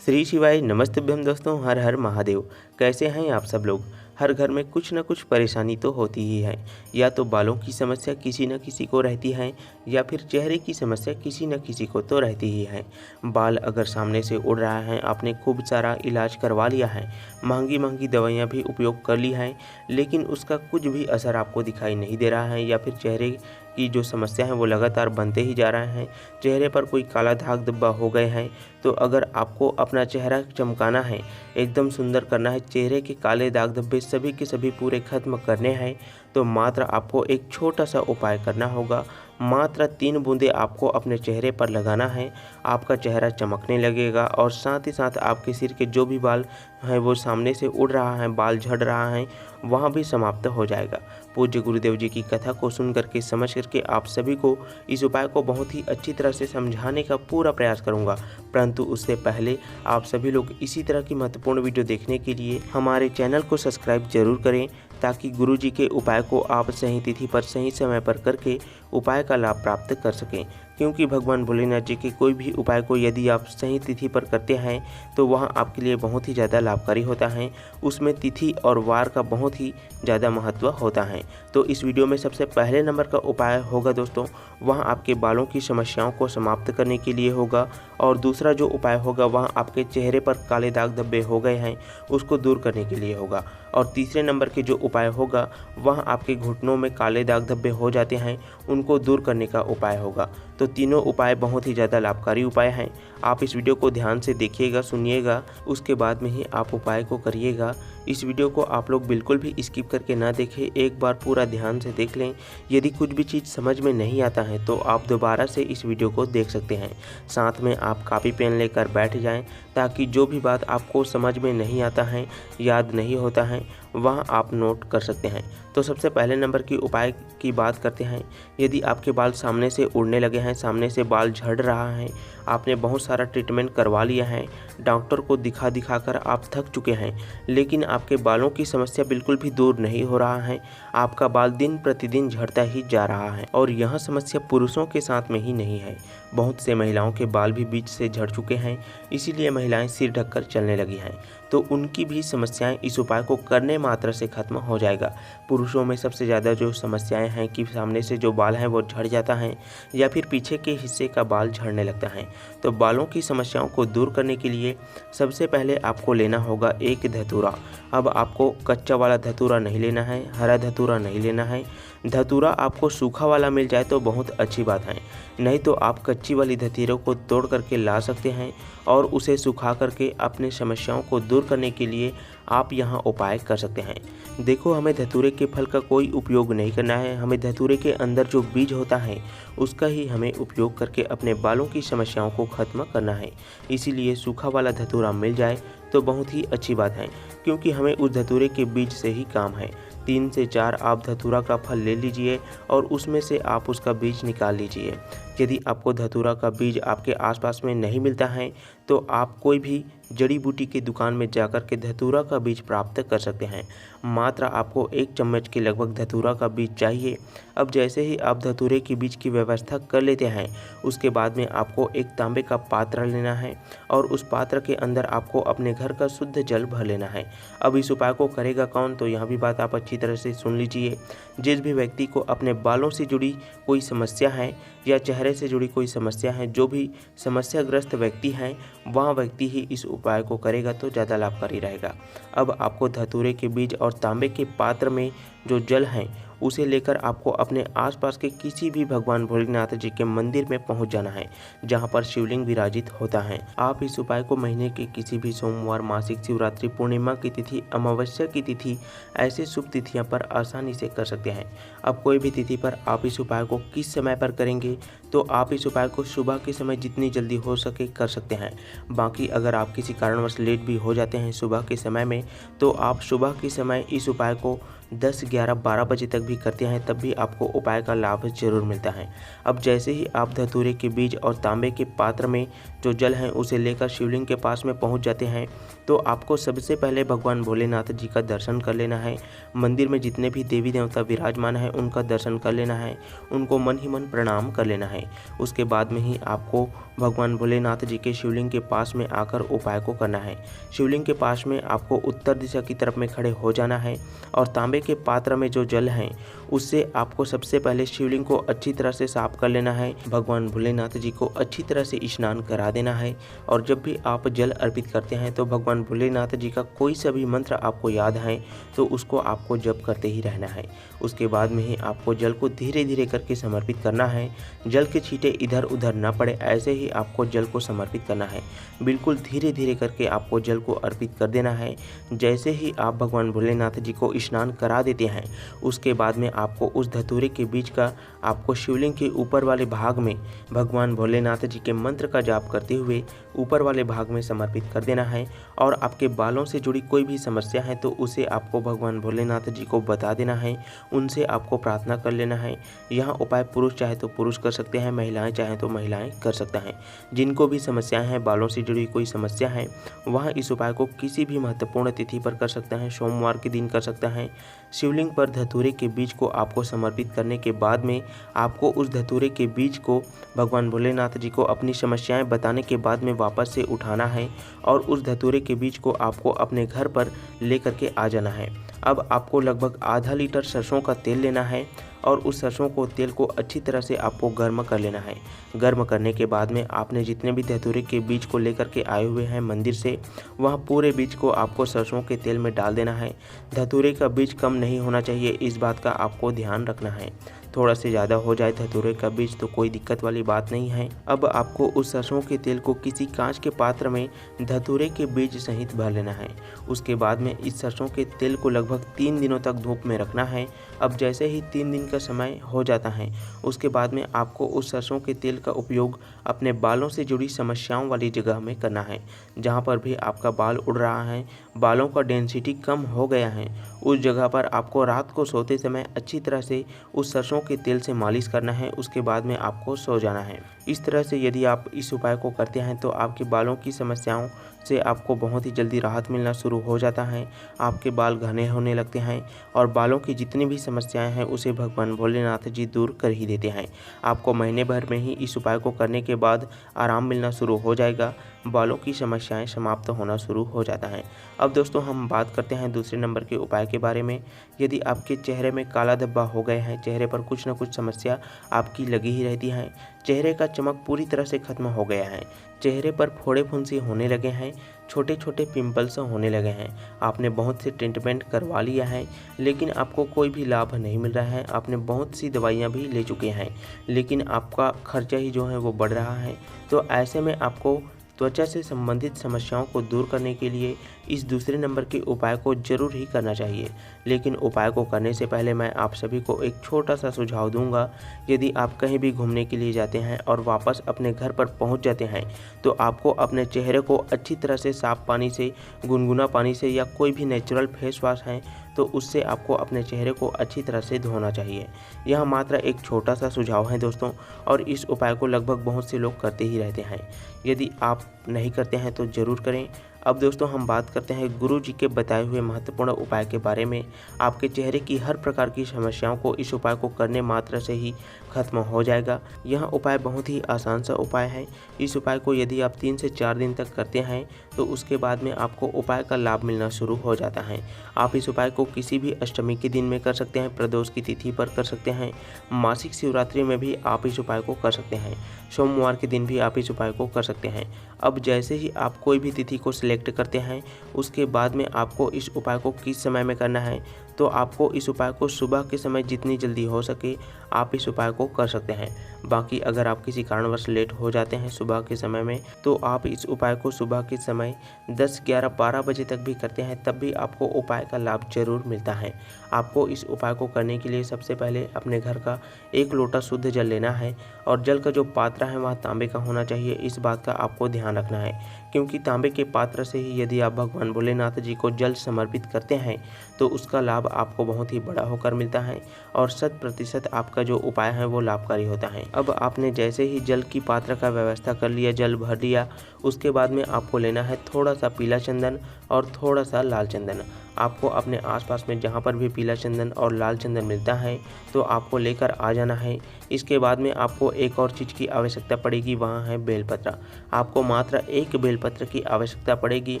श्री शिवाय नमस्तभ्यम दोस्तों, हर हर महादेव। कैसे हैं आप सब लोग। हर घर में कुछ न कुछ परेशानी तो होती ही है। या तो बालों की समस्या किसी न किसी को रहती है, या फिर चेहरे की समस्या किसी न किसी को तो रहती ही है। बाल अगर सामने से उड़ रहा है, आपने खूब सारा इलाज करवा लिया है, महंगी महंगी दवाइयाँ भी उपयोग कर ली हैं, लेकिन उसका कुछ भी असर आपको दिखाई नहीं दे रहा है, या फिर चेहरे की जो समस्या है वो लगातार बनते ही जा रहे हैं, चेहरे पर कोई काला दाग धब्बा हो गए हैं। तो अगर आपको अपना चेहरा चमकाना है, एकदम सुंदर करना है, चेहरे के काले दाग धब्बे सभी के सभी पूरे खत्म करने हैं, तो मात्र आपको एक छोटा सा उपाय करना होगा। मात्र 3 बूंदे आपको अपने चेहरे पर लगाना है, आपका चेहरा चमकने लगेगा और साथ ही साथ आपके सिर के जो भी बाल हैं वो सामने से उड़ रहा है, बाल झड़ रहा है, वहाँ भी समाप्त हो जाएगा। पूज्य गुरुदेव जी की कथा को सुन करके समझ करके आप सभी को इस उपाय को बहुत ही अच्छी तरह से समझाने का पूरा प्रयास करूँगा। परंतु उससे पहले आप सभी लोग इसी तरह की महत्वपूर्ण वीडियो देखने के लिए हमारे चैनल को सब्सक्राइब जरूर करें, ताकि गुरु जी के उपाय को आप सही तिथि पर सही समय पर करके उपाय का लाभ प्राप्त कर सकें। क्योंकि भगवान भोलेनाथ जी के कोई भी उपाय को यदि आप सही तिथि पर करते हैं तो वह आपके लिए बहुत ही ज़्यादा लाभकारी होता है। उसमें तिथि और वार का बहुत ही ज़्यादा महत्व होता है। तो इस वीडियो में सबसे पहले नंबर का उपाय होगा दोस्तों, वह आपके बालों की समस्याओं को समाप्त करने के लिए होगा। और दूसरा जो उपाय होगा वह आपके चेहरे पर काले दाग धब्बे हो गए हैं उसको दूर करने के लिए होगा। और तीसरे नंबर के जो उपाय होगा वह आपके घुटनों में काले दाग धब्बे हो जाते हैं, उनको दूर करने का उपाय होगा। तो तीनों उपाय बहुत ही ज़्यादा लाभकारी उपाय हैं। आप इस वीडियो को ध्यान से देखिएगा, सुनिएगा, उसके बाद में ही आप उपाय को करिएगा। इस वीडियो को आप लोग बिल्कुल भी स्किप करके ना देखें, एक बार पूरा ध्यान से देख लें। यदि कुछ भी चीज़ समझ में नहीं आता है तो आप दोबारा से इस वीडियो को देख सकते हैं। साथ में आप कापी पेन लेकर बैठ जाएं, ताकि जो भी बात आपको समझ में नहीं आता है, याद नहीं होता है, वह आप नोट कर सकते हैं। तो सबसे पहले नंबर की उपाय की बात करते हैं। यदि आपके बाल सामने से उड़ने लगे हैं, सामने से बाल झड़ रहा है, आपने बहुत सारा ट्रीटमेंट करवा लिया है, डॉक्टर को दिखा दिखा कर आप थक चुके हैं, लेकिन आपके बालों की समस्या बिल्कुल भी दूर नहीं हो रहा है, आपका बाल दिन प्रतिदिन झड़ता ही जा रहा है। और यह समस्या पुरुषों के साथ में ही नहीं है, बहुत से महिलाओं के बाल भी बीच से झड़ चुके हैं, इसीलिए महिलाएं सिर ढककर चलने लगी हैं। तो उनकी भी समस्याएं इस उपाय को करने मात्र से खत्म हो जाएगा। पुरुषों में सबसे ज़्यादा जो समस्याएं हैं कि सामने से जो बाल हैं वो झड़ जाता है, या फिर पीछे के हिस्से का बाल झड़ने लगता है। तो बालों की समस्याओं को दूर करने के लिए सबसे पहले आपको लेना होगा एक धतूरा। अब आपको कच्चा वाला धतूरा नहीं लेना है, हरा धतूरा नहीं लेना है। धतूरा आपको सूखा वाला मिल जाए तो बहुत अच्छी बात है, नहीं तो आप कच्ची वाली धतूरों को तोड़ करके ला सकते हैं और उसे सुखा करके अपने समस्याओं को दूर करने के लिए आप यहाँ उपाय कर सकते हैं। देखो, हमें धतूरे के फल का कोई उपयोग नहीं करना है, हमें धतूरे के अंदर जो बीज होता है उसका ही हमें उपयोग करके अपने बालों की समस्याओं को ख़त्म करना है। इसीलिए सूखा वाला धतूरा मिल जाए तो बहुत ही अच्छी बात है, क्योंकि हमें उस धतूरे के बीज से ही काम है। 3 से 4 आप धतूरा का फल ले लीजिए और उसमें से आप उसका बीज निकाल लीजिए। यदि आपको धतूरा का बीज आपके आसपास में नहीं मिलता है तो आप कोई भी जड़ी बूटी की दुकान में जाकर के धतूरा का बीज प्राप्त कर सकते हैं। मात्र आपको 1 चम्मच के लगभग धतूरा का बीज चाहिए। अब जैसे ही आप धतूरे के बीज की व्यवस्था कर लेते हैं, उसके बाद में आपको एक तांबे का पात्र लेना है और उस पात्र के अंदर आपको अपने घर का शुद्ध जल भर लेना है। अब इस उपाय को करेगा कौन, तो यहाँ भी बात आप अच्छी तरह से सुन लीजिए। जिस भी व्यक्ति को अपने बालों से जुड़ी कोई समस्या है या चेहरे से जुड़ी कोई समस्या है, जो भी समस्याग्रस्त व्यक्ति हैं, वह व्यक्ति ही इस उपाय को करेगा तो ज़्यादा लाभकारी रहेगा। अब आपको धतूरे के बीज और तांबे के पात्र में जो जल है उसे लेकर आपको अपने आसपास के किसी भी भगवान भोलेनाथ जी के मंदिर में पहुंच जाना है, जहां पर शिवलिंग विराजित होता है। आप इस उपाय को महीने के किसी भी सोमवार, मासिक शिवरात्रि, पूर्णिमा की तिथि, अमावस्या की तिथि, ऐसे शुभ तिथियां पर आसानी से कर सकते हैं। अब कोई भी तिथि पर आप इस उपाय को किस समय पर करेंगे, तो आप इस उपाय को सुबह के समय जितनी जल्दी हो सके कर सकते हैं। बाकी अगर आप किसी कारणवश लेट भी हो जाते हैं सुबह के समय में, तो आप सुबह के समय इस उपाय को 10, 11, 12 बजे तक भी करते हैं तब भी आपको उपाय का लाभ ज़रूर मिलता है। अब जैसे ही आप धतूरे के बीज और तांबे के पात्र में जो जल है उसे लेकर शिवलिंग के पास में पहुंच जाते हैं तो आपको सबसे पहले भगवान भोलेनाथ जी का दर्शन कर लेना है। मंदिर में जितने भी देवी देवता विराजमान हैं उनका दर्शन कर लेना है, उनको मन ही मन प्रणाम कर लेना है। उसके बाद में ही आपको भगवान भोलेनाथ जी के शिवलिंग के पास में आकर उपाय को करना है। शिवलिंग के पास में आपको उत्तर दिशा की तरफ में खड़े हो जाना है और तांबे के पात्र में जो जल है उससे आपको सबसे पहले शिवलिंग को अच्छी तरह से साफ कर लेना है। भगवान भोलेनाथ जी को अच्छी तरह से स्नान करा देना है और जब भी आप जल अर्पित करते हैं तो भगवान भोलेनाथ जी का कोई सा भी मंत्र आपको याद है तो उसको आपको जप करते ही रहना है। उसके बाद में ही आपको जल को धीरे धीरे करके समर्पित करना है। जल के छींटे इधर उधर ना पड़े, ऐसे ही आपको जल को समर्पित करना है। बिल्कुल धीरे धीरे करके आपको जल को अर्पित कर देना है। जैसे ही आप भगवान भोलेनाथ जी को स्नान करा देते हैं उसके बाद में आपको उस धतूरे के बीज का आपको शिवलिंग के ऊपर वाले भाग में भगवान भोलेनाथ जी के मंत्र का जाप करते हुए ऊपर वाले भाग में समर्पित कर देना है। और आपके बालों से जुड़ी कोई भी समस्या है तो उसे आपको भगवान भोलेनाथ जी को बता देना है, उनसे आपको प्रार्थना कर लेना है। यह उपाय पुरुष चाहे तो पुरुष कर सकते हैं, महिलाएं चाहें तो महिलाएं कर सकते हैं। जिनको भी समस्याएं हैं, बालों से जुड़ी कोई समस्या है, वह इस उपाय को किसी भी महत्वपूर्ण तिथि पर कर सकते हैं, सोमवार के दिन कर सकते हैं। शिवलिंग पर धतूरे के बीज को आपको समर्पित करने के बाद में आपको उस धतूरे के बीज को भगवान भोलेनाथ जी को अपनी समस्याएं बताने के बाद में वापस से उठाना है और उस धतूरे के बीज को आपको अपने घर पर लेकर के आ जाना है। अब आपको लगभग आधा लीटर सरसों का तेल लेना है और उस सरसों को तेल को अच्छी तरह से आपको गर्म कर लेना है। गर्म करने के बाद में आपने जितने भी धतूरे के बीज को लेकर के आए हुए हैं मंदिर से, वह पूरे बीज को आपको सरसों के तेल में डाल देना है। धतूरे का बीज कम नहीं होना चाहिए, इस बात का आपको ध्यान रखना है। थोड़ा से ज़्यादा हो जाए धतूरे का बीज तो कोई दिक्कत वाली बात नहीं है। अब आपको उस सरसों के तेल को किसी कांच के पात्र में धतूरे के बीज सहित भर लेना है। उसके बाद में इस सरसों के तेल को लगभग 3 दिनों तक धूप में रखना है। अब जैसे ही 3 दिन का समय हो जाता है उसके बाद में आपको उस सरसों के तेल का उपयोग अपने बालों से जुड़ी समस्याओं वाली जगह में करना है। जहाँ पर भी आपका बाल उड़ रहा है, बालों का डेंसिटी कम हो गया है, उस जगह पर आपको रात को सोते समय अच्छी तरह से उस सरसों के तेल से मालिश करना है। उसके बाद में आपको सो जाना है। इस तरह से यदि आप इस उपाय को करते हैं तो आपके बालों की समस्याओं से आपको बहुत ही जल्दी राहत मिलना शुरू हो जाता है। आपके बाल घने होने लगते हैं और बालों की जितनी भी समस्याएं हैं उसे भगवान भोलेनाथ जी दूर कर ही देते हैं। आपको महीने भर में ही इस उपाय को करने के बाद आराम मिलना शुरू हो जाएगा, बालों की समस्याएं समाप्त होना शुरू हो जाता है। अब दोस्तों हम बात करते हैं दूसरे नंबर के उपाय के बारे में। यदि आपके चेहरे में काला धब्बा हो गए हैं, चेहरे पर कुछ न कुछ समस्या आपकी लगी ही रहती है, चेहरे का चमक पूरी तरह से खत्म हो गया है, चेहरे पर फोड़े फुंसी होने लगे हैं, छोटे छोटे पिंपल्स होने लगे हैं, आपने बहुत से ट्रीटमेंट करवा लिया है लेकिन आपको कोई भी लाभ नहीं मिल रहा है, आपने बहुत सी दवाइयाँ भी ले चुके हैं लेकिन आपका खर्चा ही जो है वो बढ़ रहा है, तो ऐसे में आपको त्वचा से संबंधित समस्याओं को दूर करने के लिए इस दूसरे नंबर के उपाय को जरूर ही करना चाहिए। लेकिन उपाय को करने से पहले मैं आप सभी को एक छोटा सा सुझाव दूंगा। यदि आप कहीं भी घूमने के लिए जाते हैं और वापस अपने घर पर पहुंच जाते हैं तो आपको अपने चेहरे को अच्छी तरह से साफ पानी से, गुनगुना पानी से या कोई भी नेचुरल फेस वॉश है तो उससे आपको अपने चेहरे को अच्छी तरह से धोना चाहिए। यह मात्र एक छोटा सा सुझाव है दोस्तों और इस उपाय को लगभग बहुत से लोग करते ही रहते हैं। यदि आप नहीं करते हैं तो ज़रूर करें। अब दोस्तों हम बात करते हैं गुरु जी के बताए हुए महत्वपूर्ण उपाय के बारे में। आपके चेहरे की हर प्रकार की समस्याओं को इस उपाय को करने मात्र से ही खत्म हो जाएगा। यह उपाय बहुत ही आसान सा उपाय है। इस उपाय को यदि आप 3 से 4 दिन तक करते हैं तो उसके बाद में आपको उपाय का लाभ मिलना शुरू हो जाता है। आप इस उपाय को किसी भी अष्टमी के दिन में कर सकते हैं, प्रदोष की तिथि पर कर सकते हैं, मासिक शिवरात्रि में भी आप इस उपाय को कर सकते हैं, सोमवार के दिन भी आप इस उपाय को कर सकते हैं। अब जैसे ही आप कोई भी तिथि को सिलेक्ट करते हैं उसके बाद में आपको इस उपाय को किस समय में करना है, तो आपको इस उपाय को सुबह के समय जितनी जल्दी हो सके आप इस उपाय को कर सकते हैं। बाकी अगर आप किसी कारणवश लेट हो जाते हैं सुबह के समय में तो आप इस उपाय को सुबह के समय 10, 11, 12 बजे तक भी करते हैं तब भी आपको उपाय का लाभ जरूर मिलता है। आपको इस उपाय को करने के लिए सबसे पहले अपने घर का 1 लोटा शुद्ध जल लेना है और जल का जो पात्र है वह तांबे का होना चाहिए। इस बात का आपको ध्यान रखना है क्योंकि तांबे के पात्र से ही यदि आप भगवान भोलेनाथ जी को जल समर्पित करते हैं तो उसका लाभ आपको बहुत ही बड़ा होकर मिलता है और 100% आपका जो उपाय है वो लाभकारी होता है। अब आपने जैसे ही जल की पात्र का व्यवस्था कर लिया, जल भर लिया, उसके बाद में आपको लेना है थोड़ा सा पीला चंदन और थोड़ा सा लाल चंदन। आपको अपने आसपास में जहाँ पर भी पीला चंदन और लाल चंदन मिलता है तो आपको लेकर आ जाना है। इसके बाद में आपको एक और चीज़ की आवश्यकता पड़ेगी, वहाँ है बेलपत्र। आपको मात्र एक बेलपत्र की आवश्यकता पड़ेगी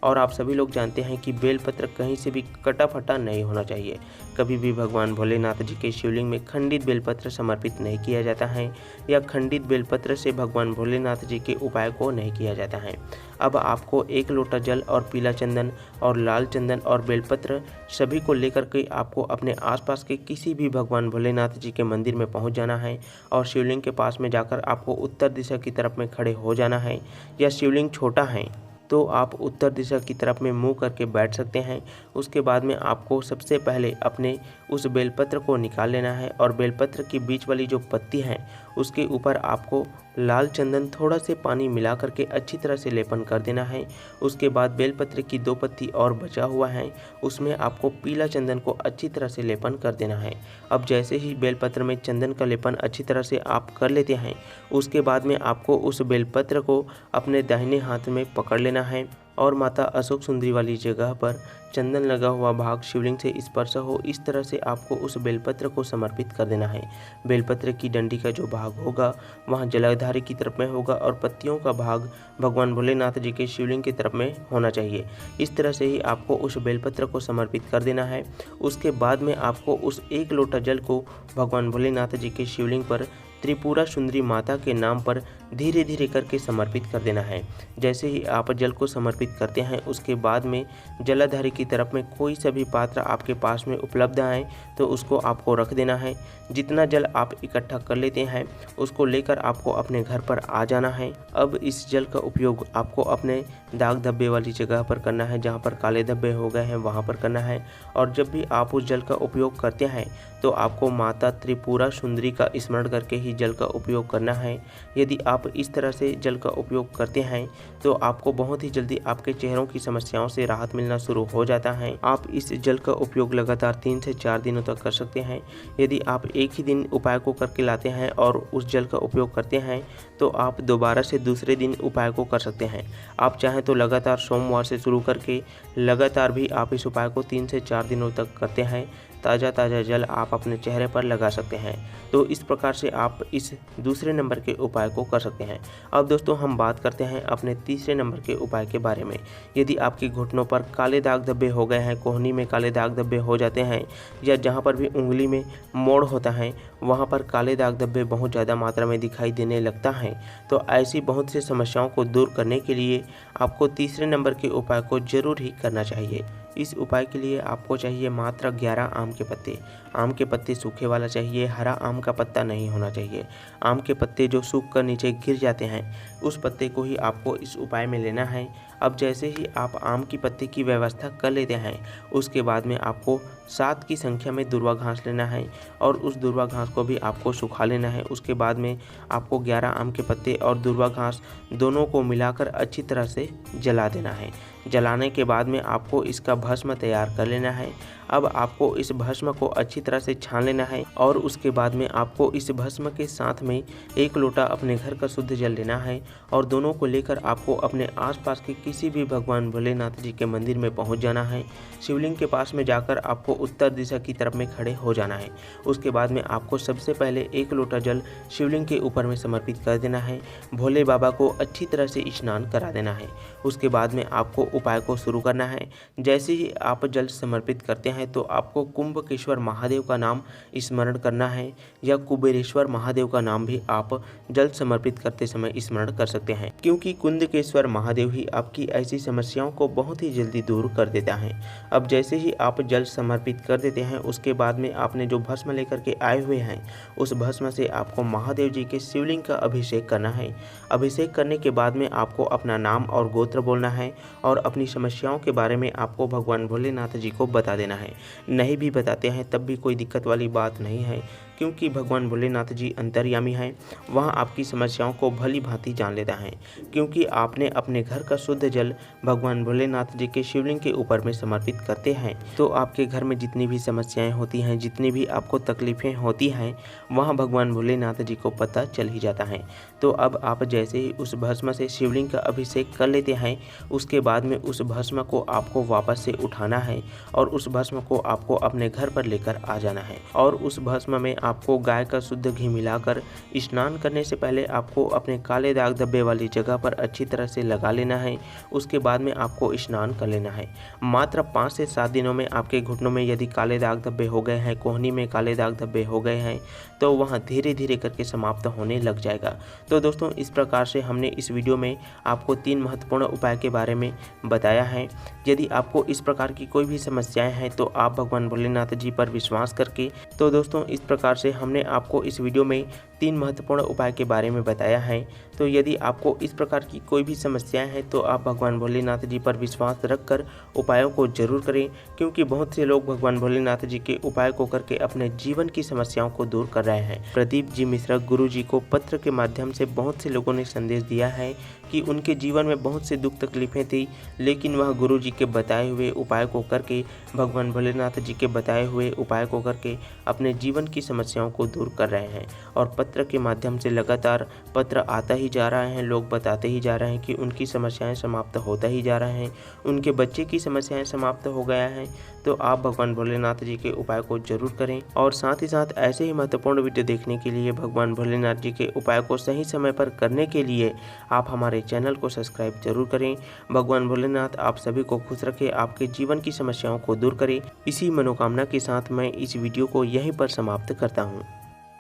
और आप सभी लोग जानते हैं कि बेलपत्र कहीं से भी कटा फटा नहीं होना चाहिए। कभी भी भगवान भोलेनाथ जी के शिवलिंग में खंडित बेलपत्र समर्पित नहीं किया जाता है या खंडित बेलपत्र से भगवान भोलेनाथ जी के उपाय को नहीं किया जाता है। अब आपको 1 लोटा जल और पीला चंदन और लाल चंदन और बेलपत्र सभी को लेकर के आपको अपने आसपास के किसी भी भगवान भोलेनाथ जी के मंदिर में पहुंच जाना है और शिवलिंग के पास में जाकर आपको उत्तर दिशा की तरफ में खड़े हो जाना है। या शिवलिंग छोटा है तो आप उत्तर दिशा की तरफ में मुंह करके बैठ सकते हैं। उसके बाद में आपको सबसे पहले अपने उस बेलपत्र को निकाल लेना है और बेलपत्र की बीच वाली जो पत्ती है उसके ऊपर आपको लाल चंदन थोड़ा से पानी मिला करके अच्छी तरह से लेपन कर देना है। उसके बाद बेलपत्र की 2 पत्ती और बचा हुआ है उसमें आपको पीला चंदन को अच्छी तरह से लेपन कर देना है। अब जैसे ही बेलपत्र में चंदन का लेपन अच्छी तरह से आप कर लेते हैं उसके बाद में आपको उस बेलपत्र को अपने दाहिने हाथ में पकड़ लेना है और माता अशोक सुंदरी वाली जगह पर चंदन लगा हुआ भाग शिवलिंग से स्पर्श हो इस तरह से आपको उस बेलपत्र को समर्पित कर देना है। बेलपत्र की डंडी का जो भाग होगा वहाँ जलाधारी की तरफ में होगा और पत्तियों का भाग भगवान भोलेनाथ जी के शिवलिंग की तरफ में होना चाहिए। इस तरह से ही आपको उस बेलपत्र को समर्पित कर देना है। उसके बाद में आपको उस 1 लोटा जल को भगवान भोलेनाथ जी के शिवलिंग पर त्रिपुरा सुंदरी माता के नाम पर धीरे धीरे करके समर्पित कर देना है। जैसे ही आप जल को समर्पित करते हैं उसके बाद में जलाधारी की तरफ में कोई सा भी पात्र आपके पास में उपलब्ध आए तो उसको आपको रख देना है। जितना जल आप इकट्ठा कर लेते हैं उसको लेकर आपको अपने घर पर आ जाना है। अब इस जल का उपयोग आपको अपने दाग धब्बे वाली जगह पर करना है, जहाँ पर काले धब्बे हो गए हैं वहाँ पर करना है। और जब भी आप उस जल का उपयोग करते हैं तो आपको माता त्रिपुरा सुंदरी का स्मरण करके ही जल का उपयोग करना है। यदि आप इस तरह से जल का उपयोग करते हैं तो आपको बहुत ही जल्दी आपके चेहरों की समस्याओं से राहत मिलना शुरू हो जाता है। आप इस जल का उपयोग लगातार 3 से 4 दिनों तक कर सकते हैं। यदि आप एक ही दिन उपाय को करके लाते हैं और उस जल का उपयोग करते हैं तो आप दोबारा से दूसरे दिन उपाय को कर सकते हैं। आप चाहें तो लगातार सोमवार से शुरू करके लगातार भी आप इस उपाय को 3 से 4 दिनों तक करते हैं। ताज़ा जल आप अपने चेहरे पर लगा सकते हैं। तो इस प्रकार से आप इस दूसरे नंबर के उपाय को कर सकते हैं। अब दोस्तों हम बात करते हैं अपने तीसरे नंबर के उपाय के बारे में। यदि आपके घुटनों पर काले दाग धब्बे हो गए हैं, कोहनी में काले दाग धब्बे हो जाते हैं या जहाँ पर भी उंगली में मोड़ होता है वहाँ पर काले दाग धब्बे बहुत ज़्यादा मात्रा में दिखाई देने लगता है, तो ऐसी बहुत सी समस्याओं को दूर करने के लिए आपको तीसरे नंबर के उपाय को ज़रूर ही करना चाहिए। इस उपाय के लिए आपको चाहिए मात्र 11 आम के पत्ते। आम के पत्ते सूखे वाला चाहिए, हरा आम का पत्ता नहीं होना चाहिए। आम के पत्ते जो सूख कर नीचे गिर जाते हैं उस पत्ते को ही आपको इस उपाय में लेना है। अब जैसे ही आप आम की पत्ते की व्यवस्था कर लेते हैं उसके बाद में आपको 7 की संख्या में दुर्वा घास लेना है और उस दुर्वा घास को भी आपको सुखा लेना है। उसके बाद में आपको 11 आम के पत्ते और दुर्वा घास दोनों को मिलाकर अच्छी तरह से जला देना है। जलाने के बाद में आपको इसका भस्म तैयार कर लेना है। अब आपको इस भस्म को अच्छी तरह से छान लेना है और उसके बाद में आपको इस भस्म के साथ में 1 लोटा अपने घर का शुद्ध जल लेना है और दोनों को लेकर आपको अपने आसपास के किसी भी भगवान भोलेनाथ जी के मंदिर में पहुंच जाना है। शिवलिंग के पास में जाकर आपको उत्तर दिशा की तरफ में खड़े हो जाना है। उसके बाद में आपको सबसे पहले 1 लोटा जल शिवलिंग के ऊपर में समर्पित कर देना है। भोले बाबा को अच्छी तरह से स्नान करा देना है। उसके बाद में आपको उपाय को शुरू करना है। जैसे ही आप जल समर्पित करते हैं तो आपको कुंभकेश्वर महादेव का नाम स्मरण करना है या कुबेरेश्वर महादेव का नाम भी आप जल समर्पित करते समय स्मरण कर सकते हैं, क्योंकि कुंभकेश्वर महादेव ही आपकी आपकी ऐसी समस्याओं को बहुत ही जल्दी दूर कर देता है। अब जैसे ही आप जल समर्पित कर देते हैं, उसके बाद में आपने जो भस्म लेकर के आए हुए हैं, उस भस्म से आपको महादेव जी के शिवलिंग का अभिषेक करना है। अभिषेक करने के बाद में आपको अपना नाम और गोत्र बोलना है और अपनी समस्याओं के बारे में आपको भगवान भोलेनाथ जी को बता देना है। नहीं भी बताते हैं तब भी कोई दिक्कत वाली बात नहीं है, क्योंकि भगवान भोलेनाथ जी अंतर्यामी हैं। वह आपकी समस्याओं को भली भांति जान लेता है, क्योंकि आपने अपने घर का शुद्ध जल भगवान भोलेनाथ जी के शिवलिंग के ऊपर में समर्पित करते हैं, तो आपके घर में जितनी भी समस्याएं होती हैं, जितनी भी आपको तकलीफ़ें होती हैं, वहाँ भगवान भोलेनाथ जी को पता चल ही जाता है। तो अब आप जैसे ही उस भस्म से शिवलिंग का अभिषेक कर लेते हैं, उसके बाद में उस भस्म को आपको वापस से उठाना है और उस भस्म को आपको अपने घर पर लेकर आ जाना है। और उस भस्म में आपको गाय का शुद्ध घी मिलाकर स्नान करने से पहले आपको अपने काले दाग धब्बे वाली जगह पर अच्छी तरह से लगा लेना है। उसके बाद में आपको स्नान कर लेना है। मात्र 5 से 7 दिनों में आपके घुटनों में यदि काले दाग धब्बे हो गए हैं, कोहनी में काले दाग धब्बे हो गए हैं, तो वह धीरे धीरे करके समाप्त होने लग जाएगा। तो दोस्तों, इस प्रकार से हमने इस वीडियो में आपको 3 महत्वपूर्ण उपाय के बारे में बताया है। यदि आपको इस प्रकार की कोई भी समस्याएं हैं तो आप भगवान भोलेनाथ जी पर विश्वास करके, तो दोस्तों इस प्रकार से हमने आपको इस वीडियो में 3 महत्वपूर्ण उपाय के बारे में बताया है। तो यदि आपको इस प्रकार की कोई भी समस्याएं हैं तो आप भगवान भोलेनाथ जी पर विश्वास रखकर उपायों को जरूर करें, क्योंकि बहुत से लोग भगवान भोलेनाथ जी के उपाय को करके अपने जीवन की समस्याओं को दूर कर रहे हैं। प्रदीप जी मिश्रा गुरु जी को पत्र के माध्यम से बहुत से लोगों ने संदेश दिया है कि उनके जीवन में बहुत से दुख तकलीफें थी, लेकिन वह गुरु जी के बताए हुए उपाय को करके, भगवान भोलेनाथ जी के बताए हुए उपाय को करके अपने जीवन की समस्याओं को दूर कर रहे हैं। और पत्र के माध्यम से लगातार पत्र आता ही जा रहा है, लोग बताते ही जा रहे हैं कि उनकी समस्याएं समाप्त होता ही जा रहे हैं, उनके बच्चे की समस्याएं समाप्त हो गया है। तो आप भगवान भोलेनाथ जी के उपाय को जरूर करें। और साथ ही साथ ऐसे ही महत्वपूर्ण वीडियो देखने के लिए, भगवान भोलेनाथ जी के उपाय को सही समय पर करने के लिए आप हमारे चैनल को सब्सक्राइब जरूर करें। भगवान भोलेनाथ आप सभी को खुश रखें, आपके जीवन की समस्याओं को दूर करें। इसी मनोकामना के साथ मैं इस वीडियो को यहीं पर समाप्त करता हूँ।